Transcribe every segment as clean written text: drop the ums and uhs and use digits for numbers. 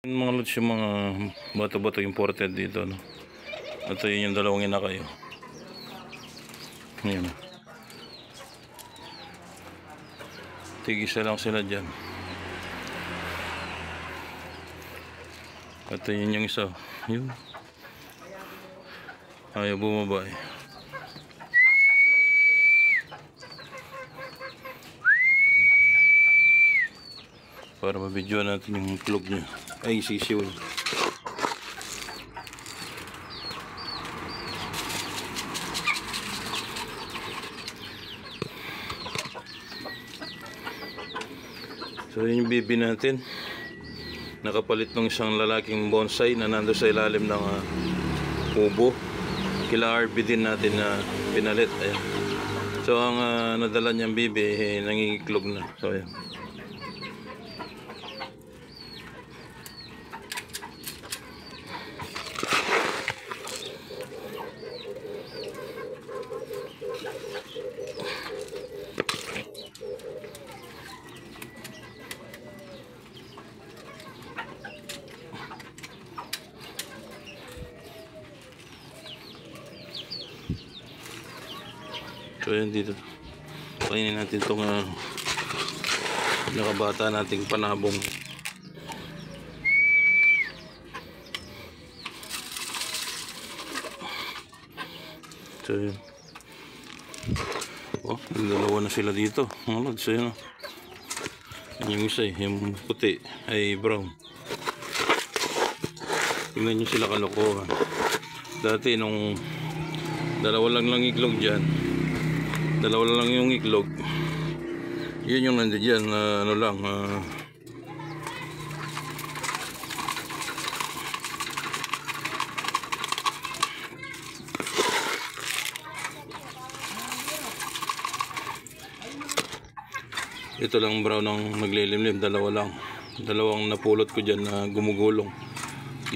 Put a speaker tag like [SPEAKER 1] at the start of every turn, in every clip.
[SPEAKER 1] Mga lods, yung mga bato-bato imported dito, no? Ito yun yung dalawang ina kayo. Ayan. Tig-isa lang sila dyan. Ito yun yung isa. Yun. Ayaw bumaba eh. Para mabidyoan natin yung itlog niya. Ay, sisiw. So yun yung bibi natin. Nakapalit ng isang lalaking bonsai na nando sa ilalim ng kubo. Kila RB din natin na pinalit. Ayan. So ang nadala niyang bibi nangingiklog na. So ayan. So yan dito. Kainin natin itong nakabata nating panabong. So yan. Oh, dalawa na sila dito. So yan. Yung isa yung puti ay brown. Tingnan nyo sila kalokohan. Dati nung dalawa lang iklog dyan, dalawa lang yung iklog, yun yung nandiyan dyan, ano lang, ito lang brown ang naglilimlim, dalawang napulot ko dyan na gumugulong.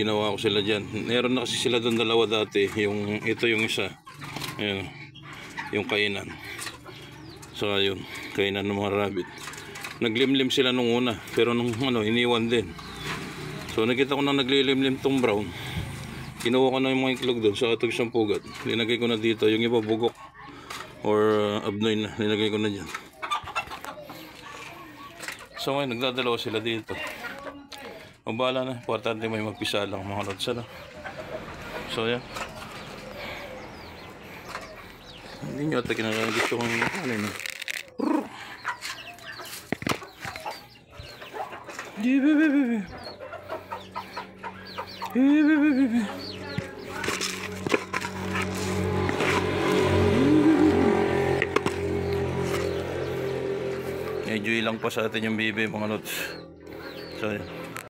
[SPEAKER 1] Ginawa ko sila dyan. Meron na kasi sila doon dalawa dati, ito yung isa, ayan, yung kainan. So ayun, kainan ng mga rabbit. Naglimlim sila nung una, pero nung iniwan din. So nakita ko na naglilimlim tong brown. Kinuha ko na yung mga iklog doon sa atog siyang pugat. Linagay ko na dito, yung iba bugok or abnoy na, linagay ko na dyan. So ngayon nagdadalawa sila dito. Mabala na, importante may mapisa lang mga lods. So yan. Hindi nyo ata kinakagusto kong ano yun. Enjoy lang pa sa atin yung bibi mga lods. So yan.